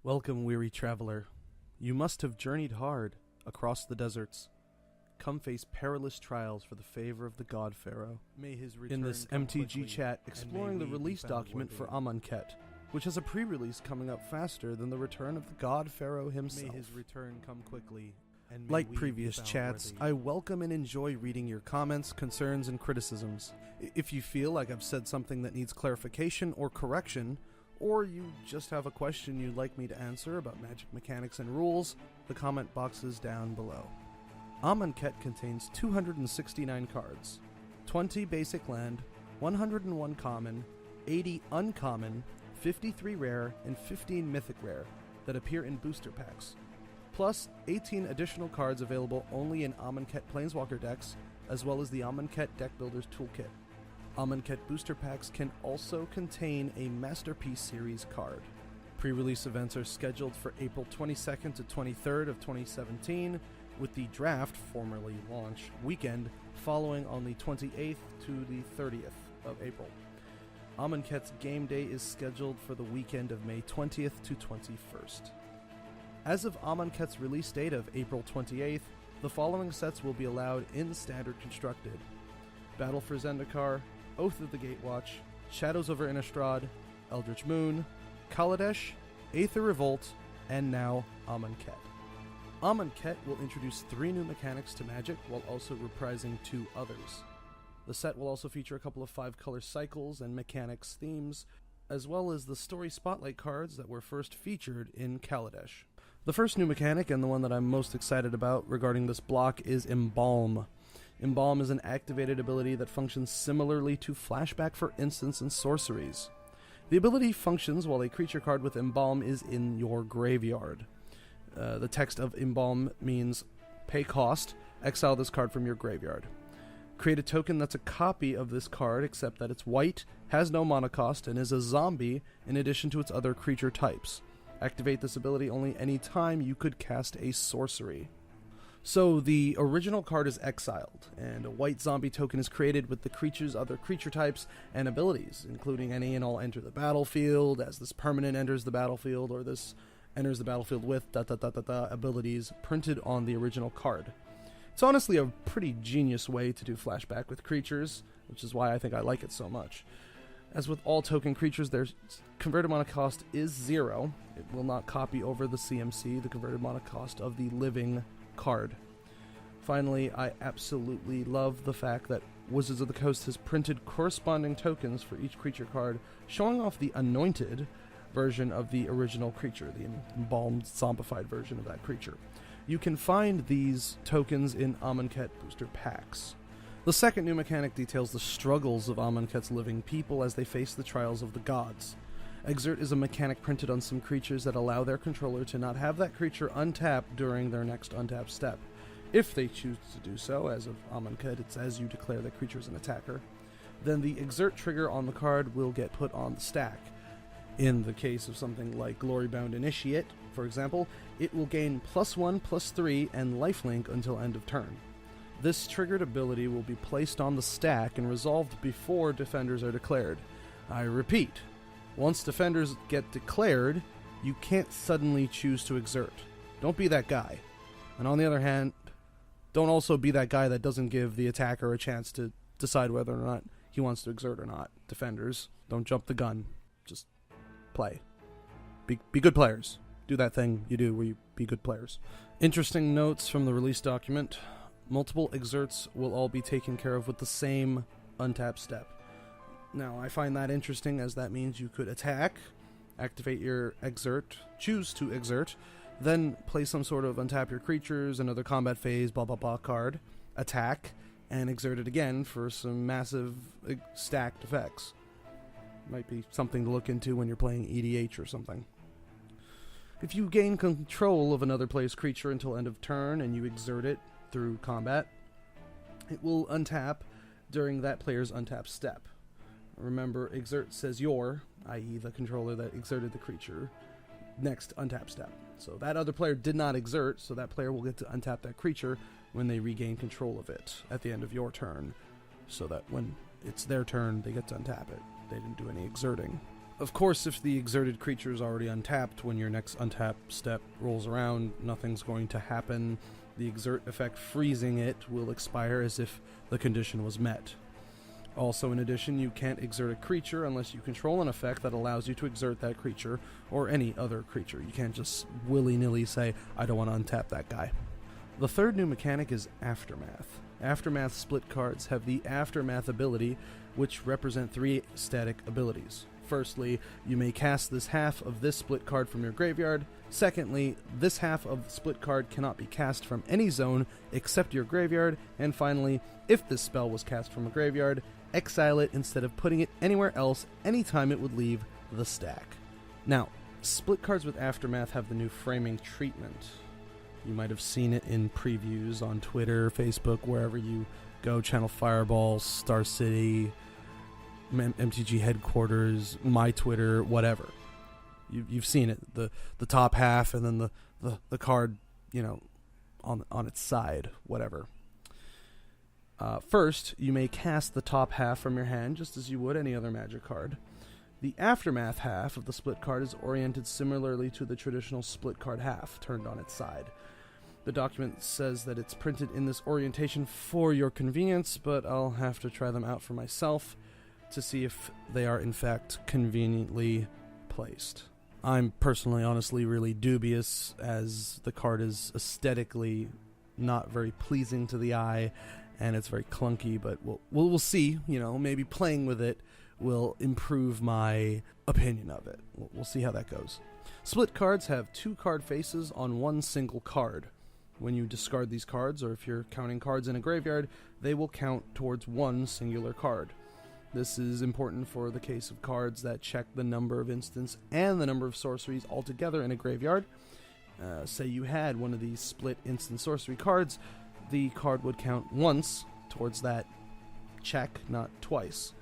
Welcome, weary traveler. You must have journeyed hard across the deserts. Come face perilous trials for the favor of the god Pharaoh. May his return in this MTG chat, exploring the release document for Amonkhet, which has a pre-release coming up faster than the return of the god Pharaoh himself. May his return come quickly. And like previous chats, I welcome and enjoy reading your comments, concerns, and criticisms. If you feel like I've said something that needs clarification or correction, or you just have a question you'd like me to answer about Magic mechanics and rules, the comment box is down below. Amonkhet contains 269 cards, 20 basic land, 101 common, 80 uncommon, 53 rare, and 15 mythic rare that appear in booster packs, plus 18 additional cards available only in Amonkhet Planeswalker decks, as well as the Amonkhet Deck Builder's Toolkit. Amonkhet booster packs can also contain a Masterpiece Series card. Pre-release events are scheduled for April 22nd to 23rd of 2017, with the draft, formerly launch, weekend following on the 28th to the 30th of April. Amonkhet's game day is scheduled for the weekend of May 20th to 21st. As of Amonkhet's release date of April 28th, the following sets will be allowed in Standard Constructed: Battle for Zendikar, Oath of the Gatewatch, Shadows over Innistrad, Eldritch Moon, Kaladesh, Aether Revolt, and now Amonkhet. Amonkhet will introduce 3 new mechanics to Magic while also reprising 2 others. The set will also feature a couple of 5-color cycles and mechanics themes, as well as the story spotlight cards that were first featured in Kaladesh. The first new mechanic, and the one that I'm most excited about regarding this block, is Embalm. Embalm is an activated ability that functions similarly to Flashback for instants and sorceries. The ability functions while a creature card with Embalm is in your graveyard. The text of Embalm means pay cost, exile this card from your graveyard. Create a token that's a copy of this card, except that it's white, has no mana cost, and is a zombie in addition to its other creature types. Activate this ability only any time you could cast a sorcery. So the original card is exiled, and a white zombie token is created with the creature's other creature types and abilities, including any and all enter the battlefield, as this permanent enters the battlefield, or this enters the battlefield with abilities printed on the original card. It's honestly a pretty genius way to do flashback with creatures, which is why I think I like it so much. As with all token creatures, their converted mana cost is 0. It will not copy over the CMC, the converted mana cost of the living card. Finally, I absolutely love the fact that Wizards of the Coast has printed corresponding tokens for each creature card, showing off the anointed version of the original creature, the embalmed, zombified version of that creature. You can find these tokens in Amonkhet booster packs. The second new mechanic details the struggles of Amonkhet's living people as they face the trials of the gods. Exert is a mechanic printed on some creatures that allow their controller to not have that creature untap during their next untap step. If they choose to do so, as of Amonkhet, it's as you declare that creature is an attacker, then the Exert trigger on the card will get put on the stack. In the case of something like Glorybound Initiate, for example, it will gain +1/+3 and lifelink until end of turn. This triggered ability will be placed on the stack and resolved before defenders are declared. I repeat, once defenders get declared, you can't suddenly choose to exert. Don't be that guy. And on the other hand, don't also be that guy that doesn't give the attacker a chance to decide whether or not he wants to exert or not. Defenders, don't jump the gun. Just play. Be good players. Do that thing you do where you be good players. Interesting notes from the release document. Multiple exerts will all be taken care of with the same untap step. Now, I find that interesting, as that means you could attack, activate your exert, choose to exert, then play some sort of untap your creatures, another combat phase, blah blah blah card, attack, and exert it again for some massive stacked effects. Might be something to look into when you're playing EDH or something. If you gain control of another player's creature until end of turn and you exert it through combat, it will untap during that player's untap step. Remember, exert says your, i.e. the controller that exerted the creature, next untap step. So that other player did not exert, so that player will get to untap that creature when they regain control of it at the end of your turn, so that when it's their turn, they get to untap it. They didn't do any exerting. Of course, if the exerted creature is already untapped, when your next untap step rolls around, nothing's going to happen. The exert effect freezing it will expire as if the condition was met. Also, in addition, you can't exert a creature unless you control an effect that allows you to exert that creature or any other creature. You can't just willy-nilly say, I don't want to untap that guy. The third new mechanic is Aftermath. Aftermath split cards have the Aftermath ability, which represent 3 static abilities. Firstly, you may cast this half of this split card from your graveyard. Secondly, this half of the split card cannot be cast from any zone except your graveyard. And finally, if this spell was cast from a graveyard, exile it instead of putting it anywhere else anytime it would leave the stack. Now, split cards with Aftermath have the new framing treatment. You might have seen it in previews on Twitter, Facebook, wherever you go, Channel Fireball, Star City, MTG headquarters, my Twitter, whatever. You've seen it. The top half and then the card, on its side, whatever. First, you may cast the top half from your hand just as you would any other Magic card. The Aftermath half of the split card is oriented similarly to the traditional split card half, turned on its side. The document says that it's printed in this orientation for your convenience, but I'll have to try them out for myself to see if they are in fact conveniently placed. I'm personally, honestly, really dubious, as the card is aesthetically not very pleasing to the eye, and it's very clunky, but we'll see. Maybe playing with it will improve my opinion of it. We'll see how that goes. Split cards have 2 card faces on one single card. When you discard these cards, or if you're counting cards in a graveyard, they will count towards one singular card. This is important for the case of cards that check the number of instants and the number of sorceries altogether in a graveyard. Say you had one of these split instant sorcery cards, the card would count once towards that check, not twice.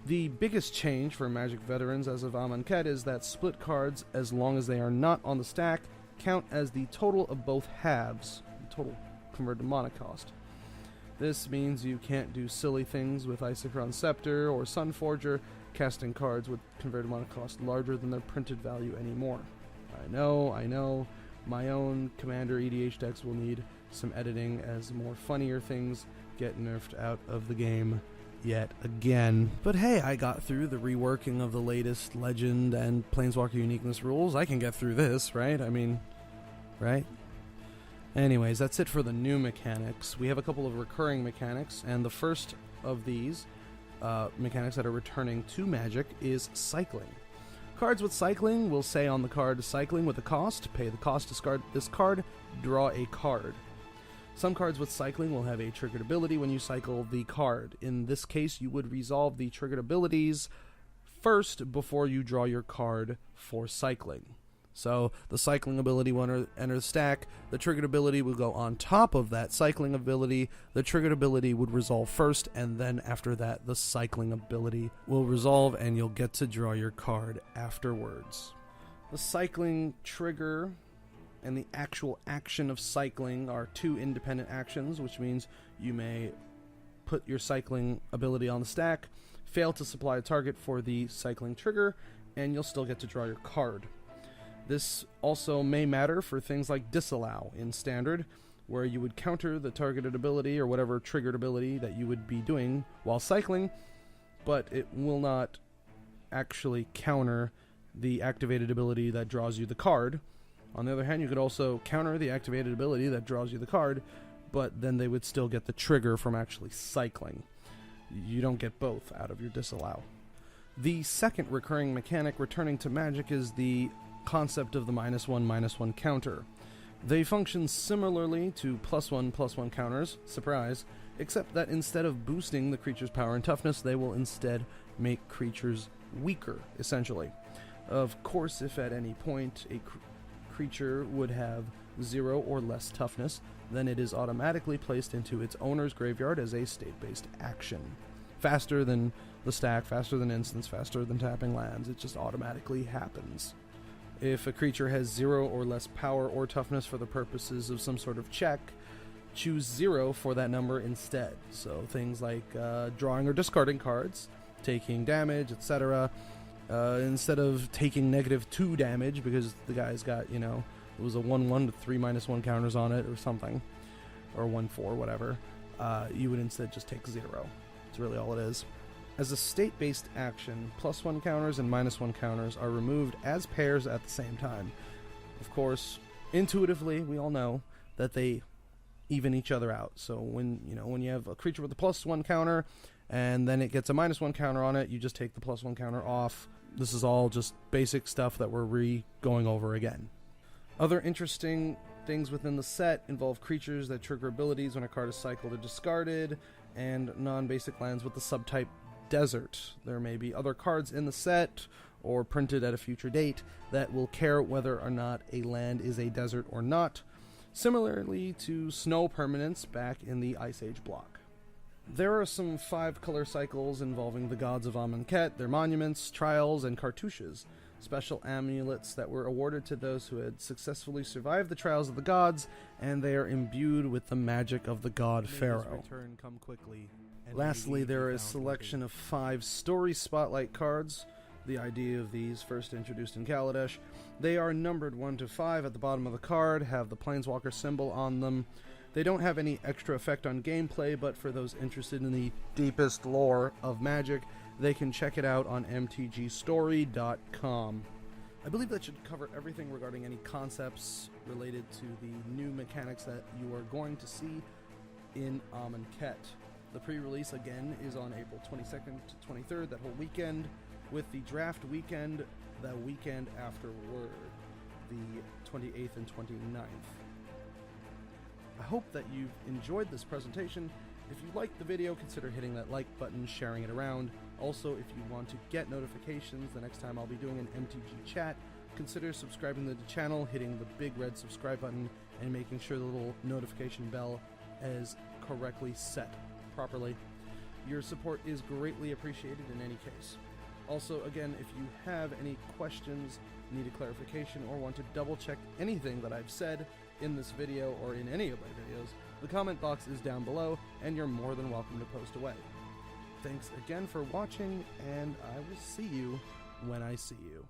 The biggest change for Magic veterans as of Amonkhet is that split cards, as long as they are not on the stack, count as the total of both halves, the total converted to mana cost. This means you can't do silly things with Isochron Scepter or Sunforger, casting cards with converted mana cost larger than their printed value anymore. I know, my own Commander EDH decks will need some editing as more funnier things get nerfed out of the game yet again. But hey, I got through the reworking of the latest Legend and Planeswalker Uniqueness rules. I can get through this, right? Right? Anyways, that's it for the new mechanics. We have a couple of recurring mechanics, and the first of these mechanics that are returning to Magic is cycling. Cards with cycling will say on the card, cycling with a cost, pay the cost, discard this card, draw a card. Some cards with cycling will have a triggered ability when you cycle the card. In this case, you would resolve the triggered abilities first before you draw your card for cycling. So the cycling ability will enter the stack, the triggered ability will go on top of that cycling ability, the triggered ability would resolve first, and then after that the cycling ability will resolve and you'll get to draw your card afterwards. The cycling trigger and the actual action of cycling are 2 independent actions, which means you may put your cycling ability on the stack, fail to supply a target for the cycling trigger, and you'll still get to draw your card. This also may matter for things like Disallow in Standard, where you would counter the targeted ability or whatever triggered ability that you would be doing while cycling, but it will not actually counter the activated ability that draws you the card. On the other hand, you could also counter the activated ability that draws you the card, but then they would still get the trigger from actually cycling. You don't get both out of your Disallow. The second recurring mechanic returning to Magic is the concept of the -1/-1 counter. They function similarly to +1/+1 counters, surprise, except that instead of boosting the creature's power and toughness, they will instead make creatures weaker, essentially. Of course, if at any point a creature would have 0 or less toughness, then it is automatically placed into its owner's graveyard as a state-based action. Faster than the stack, faster than instants, faster than tapping lands, it just automatically happens. If a creature has 0 or less power or toughness for the purposes of some sort of check, choose 0 for that number instead. So things like drawing or discarding cards, taking damage, etc. Instead of taking -2 damage because the guy's got, you know, it was a 1/1 with 3 -1 counters on it or something, or 1/4, whatever, you would instead just take 0. That's really all it is. As a state-based action, +1 counters and -1 counters are removed as pairs at the same time. Of course, intuitively, we all know that they even each other out. So when you have a creature with a +1 counter and then it gets a -1 counter on it, you just take the +1 counter off. This is all just basic stuff that we're going over again. Other interesting things within the set involve creatures that trigger abilities when a card is cycled or discarded, and non-basic lands with the subtype desert. There may be other cards in the set or printed at a future date that will care whether or not a land is a desert or not, similarly to snow permanents back in the Ice Age block. There are some 5-color cycles involving the gods of Amonkhet, their monuments, trials, and cartouches, special amulets that were awarded to those who had successfully survived the trials of the gods, and they are imbued with the magic of the god Pharaoh. Lastly, there is a selection of 5 story spotlight cards. The idea of these, first introduced in Kaladesh. They are numbered 1 to 5 at the bottom of the card, have the Planeswalker symbol on them. They don't have any extra effect on gameplay, but for those interested in the deepest lore of Magic, they can check it out on MTGstory.com. I believe that should cover everything regarding any concepts related to the new mechanics that you are going to see in Amonkhet. The pre-release, again, is on April 22nd to 23rd, that whole weekend, with the draft weekend the weekend afterward, the 28th and 29th. I hope that you've enjoyed this presentation. If you liked the video, consider hitting that like button, sharing it around. Also, if you want to get notifications the next time I'll be doing an MTG chat, consider subscribing to the channel, hitting the big red subscribe button, and making sure the little notification bell is correctly set properly. Your support is greatly appreciated in any case. Also, again, if you have any questions, need a clarification, or want to double check anything that I've said in this video or in any of my videos, the comment box is down below, and you're more than welcome to post away. Thanks again for watching, and I will see you when I see you.